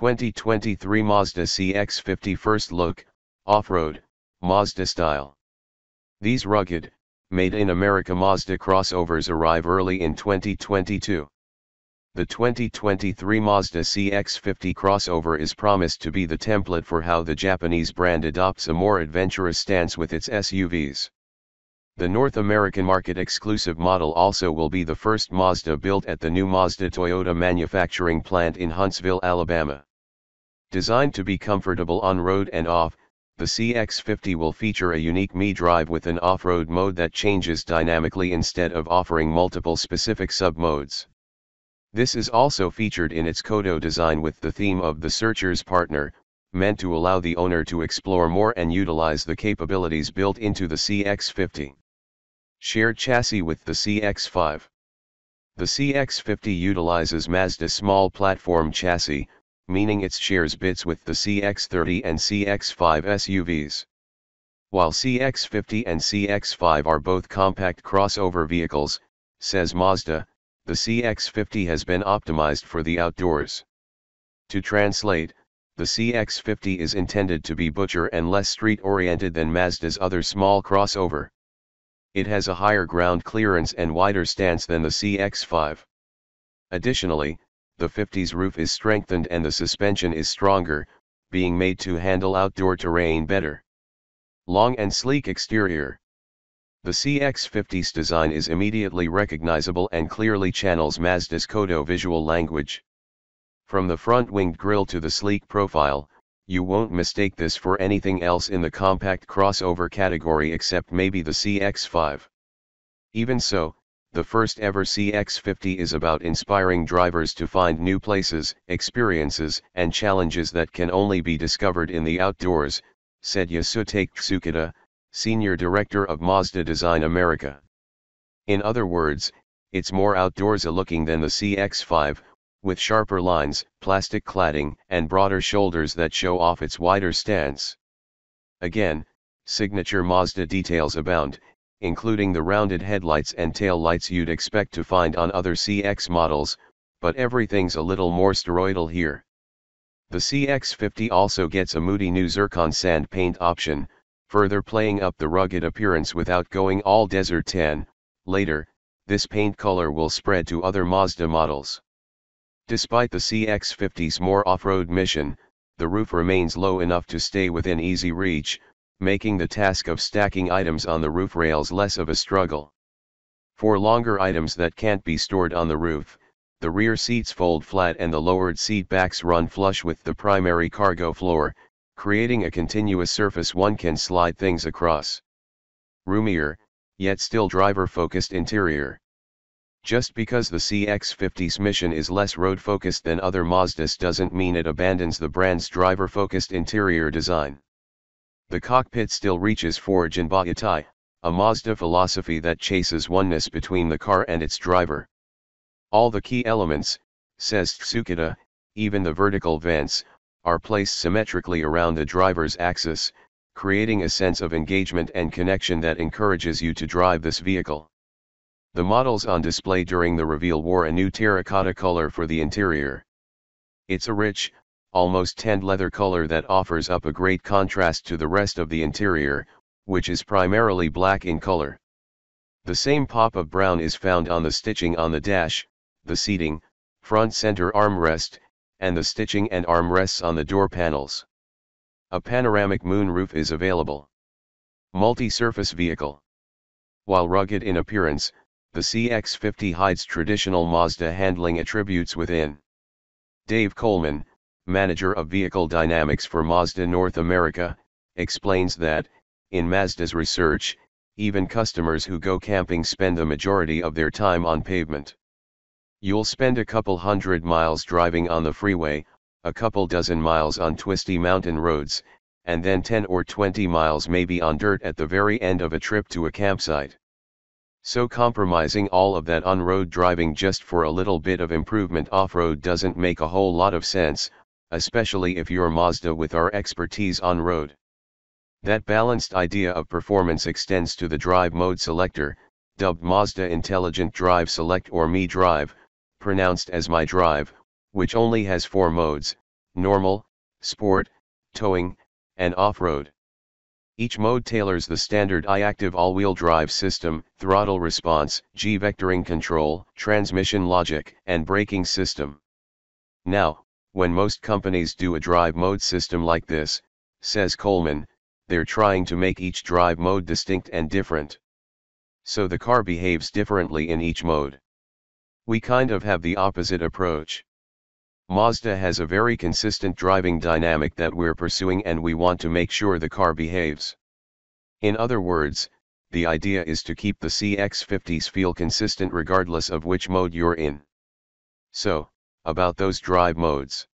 2023 Mazda CX-50 First Look, Off-Road, Mazda Style. These rugged, made-in-America Mazda crossovers arrive early in 2022. The 2023 Mazda CX-50 crossover is promised to be the template for how the Japanese brand adopts a more adventurous stance with its SUVs. The North American market exclusive model also will be the first Mazda built at the new Mazda Toyota manufacturing plant in Huntsville, Alabama. Designed to be comfortable on road and off, the CX-50 will feature a unique me-drive with an off-road mode that changes dynamically instead of offering multiple specific sub-modes. This is also featured in its Kodo design with the theme of the searcher's partner, meant to allow the owner to explore more and utilize the capabilities built into the CX-50. Shared chassis with the CX-5. The CX-50 utilizes Mazda's small platform chassis, meaning it shares bits with the CX-30 and CX-5 SUVs. While CX-50 and CX-5 are both compact crossover vehicles, says Mazda, the CX-50 has been optimized for the outdoors. To translate, the CX-50 is intended to be butcher and less street-oriented than Mazda's other small crossover. It has a higher ground clearance and wider stance than the CX-5. Additionally, the 50's roof is strengthened and the suspension is stronger, being made to handle outdoor terrain better. Long and sleek exterior. The CX-50's design is immediately recognizable and clearly channels Mazda's Kodo visual language. From the front-winged grille to the sleek profile, you won't mistake this for anything else in the compact crossover category except maybe the CX-5. Even so, the first ever CX-50 is about inspiring drivers to find new places, experiences, and challenges that can only be discovered in the outdoors, said Yasutake Tsukida, Senior Director of Mazda Design America. In other words, it's more outdoorsy-looking than the CX-5, with sharper lines, plastic cladding, and broader shoulders that show off its wider stance. Again, signature Mazda details abound, including the rounded headlights and tail lights you'd expect to find on other CX models, but everything's a little more steroidal here. The CX-50 also gets a moody new zircon sand paint option, further playing up the rugged appearance without going all desert tan. Later, this paint color will spread to other Mazda models. Despite the CX-50's more off-road mission, the roof remains low enough to stay within easy reach, making the task of stacking items on the roof rails less of a struggle. For longer items that can't be stored on the roof, the rear seats fold flat and the lowered seat backs run flush with the primary cargo floor, creating a continuous surface one can slide things across. Roomier, yet still driver-focused interior. Just because the CX-50's mission is less road-focused than other Mazdas doesn't mean it abandons the brand's driver-focused interior design. The cockpit still reaches for Jinbayatai, a Mazda philosophy that chases oneness between the car and its driver. All the key elements, says Tsukida, even the vertical vents, are placed symmetrically around the driver's axis, creating a sense of engagement and connection that encourages you to drive this vehicle. The models on display during the reveal wore a new terracotta color for the interior. It's a rich, almost tanned leather color that offers up a great contrast to the rest of the interior, which is primarily black in color. The same pop of brown is found on the stitching on the dash, the seating, front center armrest, and the stitching and armrests on the door panels. A panoramic moonroof is available. Multi-surface vehicle. While rugged in appearance, the CX-50 hides traditional Mazda handling attributes within. Dave Coleman, manager of vehicle dynamics for Mazda North America, explains that, in Mazda's research, even customers who go camping spend the majority of their time on pavement. You'll spend a couple hundred miles driving on the freeway, a couple dozen miles on twisty mountain roads, and then 10 or 20 miles maybe on dirt at the very end of a trip to a campsite. So compromising all of that on-road driving just for a little bit of improvement off-road doesn't make a whole lot of sense, especially if you're Mazda with our expertise on-road. That balanced idea of performance extends to the drive mode selector, dubbed Mazda Intelligent Drive Select or Mi Drive, pronounced as My Drive, which only has 4 modes: normal, sport, towing, and off-road. Each mode tailors the standard I-active all-wheel drive system, throttle response, G-vectoring control, transmission logic, and braking system. Now, when most companies do a drive mode system like this, says Coleman, they're trying to make each drive mode distinct and different. So the car behaves differently in each mode. We kind of have the opposite approach. Mazda has a very consistent driving dynamic that we're pursuing, and we want to make sure the car behaves. In other words, the idea is to keep the CX-50s feel consistent regardless of which mode you're in. So, about those drive modes.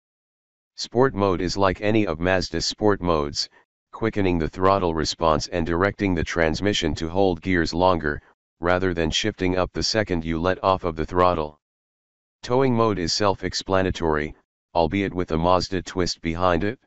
Sport mode is like any of Mazda's sport modes, quickening the throttle response and directing the transmission to hold gears longer, rather than shifting up the second you let off of the throttle. Towing mode is self-explanatory, albeit with a Mazda twist behind it.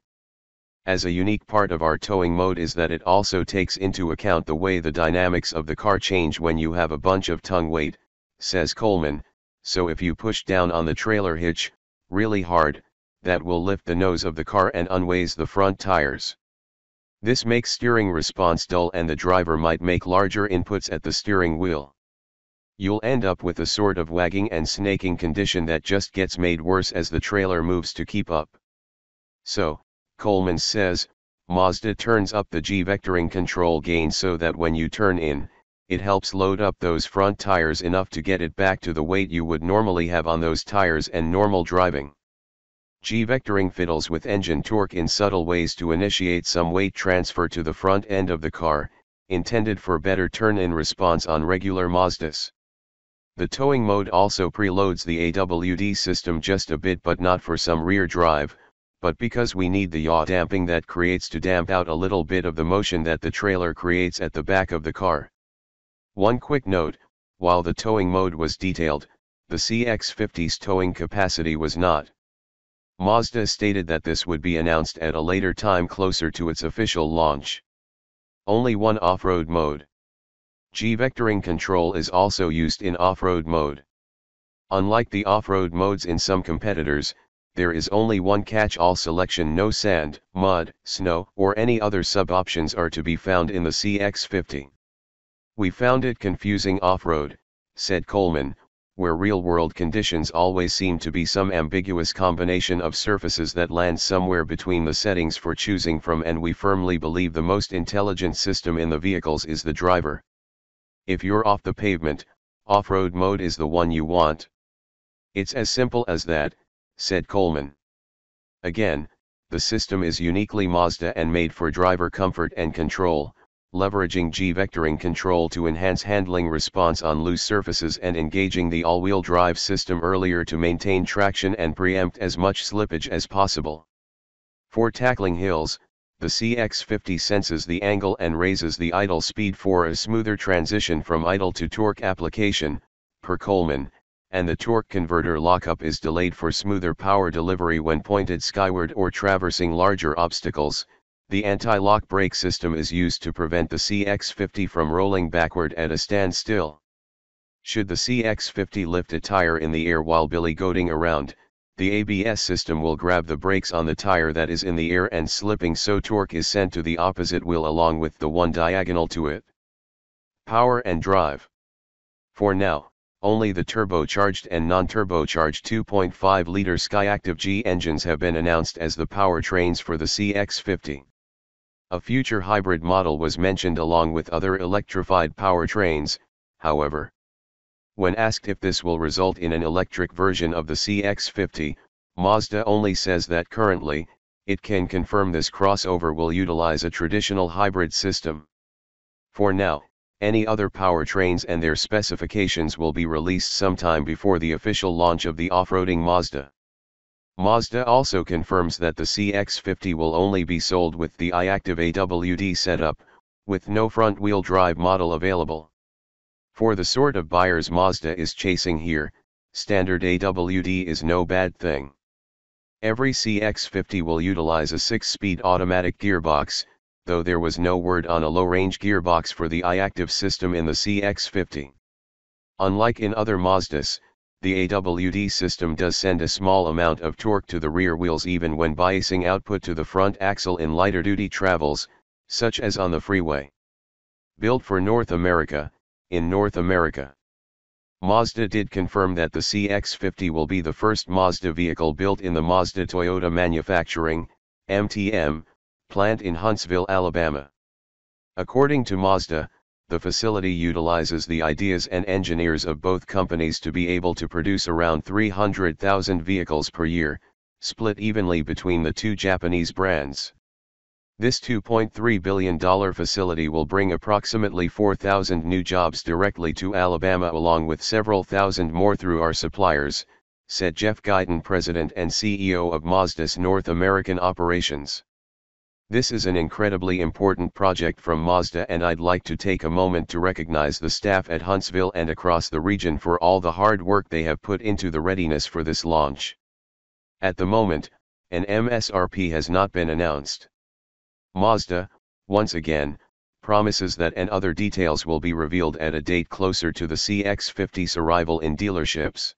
As a unique part of our towing mode is that it also takes into account the way the dynamics of the car change when you have a bunch of tongue weight, says Coleman, so if you push down on the trailer hitch, really hard, that will lift the nose of the car and unweighs the front tires. This makes steering response dull and the driver might make larger inputs at the steering wheel. You'll end up with a sort of wagging and snaking condition that just gets made worse as the trailer moves to keep up. So, Coleman says, Mazda turns up the G-vectoring control gain so that when you turn in, it helps load up those front tires enough to get it back to the weight you would normally have on those tires and normal driving. G-vectoring fiddles with engine torque in subtle ways to initiate some weight transfer to the front end of the car, intended for better turn-in response on regular Mazdas. The towing mode also preloads the AWD system just a bit, but not for some rear drive, but because we need the yaw damping that creates to damp out a little bit of the motion that the trailer creates at the back of the car. One quick note, while the towing mode was detailed, the CX-50's towing capacity was not. Mazda stated that this would be announced at a later time closer to its official launch. Only one off-road mode. G-vectoring control is also used in off-road mode. Unlike the off-road modes in some competitors, there is only one catch-all selection. No sand, mud, snow, or any other sub-options are to be found in the CX-50. We found it confusing off-road, said Coleman, where real-world conditions always seem to be some ambiguous combination of surfaces that land somewhere between the settings for choosing from, and we firmly believe the most intelligent system in the vehicles is the driver. If you're off the pavement, off-road mode is the one you want. It's as simple as that, said Coleman. Again, the system is uniquely Mazda and made for driver comfort and control, leveraging G-vectoring control to enhance handling response on loose surfaces and engaging the all-wheel drive system earlier to maintain traction and preempt as much slippage as possible. For tackling hills, the CX-50 senses the angle and raises the idle speed for a smoother transition from idle to torque application, per Coleman, and the torque converter lockup is delayed for smoother power delivery when pointed skyward or traversing larger obstacles. The anti-lock brake system is used to prevent the CX-50 from rolling backward at a standstill. Should the CX-50 lift a tire in the air while billy-goating around, the ABS system will grab the brakes on the tire that is in the air and slipping, so torque is sent to the opposite wheel along with the one diagonal to it. Power and drive. For now, only the turbocharged and non-turbocharged 2.5-liter Skyactiv G engines have been announced as the powertrains for the CX-50. A future hybrid model was mentioned along with other electrified powertrains, however. When asked if this will result in an electric version of the CX-50, Mazda only says that currently, it can confirm this crossover will utilize a traditional hybrid system. For now, any other powertrains and their specifications will be released sometime before the official launch of the off-roading Mazda. Mazda also confirms that the CX-50 will only be sold with the I-active AWD setup, with no front-wheel drive model available. For the sort of buyers Mazda is chasing here, standard AWD is no bad thing. Every CX-50 will utilize a 6-speed automatic gearbox, though there was no word on a low-range gearbox for the I-active system in the CX-50. Unlike in other Mazdas, the AWD system does send a small amount of torque to the rear wheels even when biasing output to the front axle in lighter duty travels, such as on the freeway. Built for North America, in North America. Mazda did confirm that the CX-50 will be the first Mazda vehicle built in the Mazda Toyota Manufacturing, MTM, plant in Huntsville, Alabama. According to Mazda, the facility utilizes the ideas and engineers of both companies to be able to produce around 300,000 vehicles per year, split evenly between the two Japanese brands. This $2.3 billion facility will bring approximately 4,000 new jobs directly to Alabama along with several thousand more through our suppliers, said Jeff Guyton, President and CEO of Mazda's North American operations. This is an incredibly important project from Mazda, and I'd like to take a moment to recognize the staff at Huntsville and across the region for all the hard work they have put into the readiness for this launch. At the moment, an MSRP has not been announced. Mazda, once again, promises that and other details will be revealed at a date closer to the CX-50's arrival in dealerships.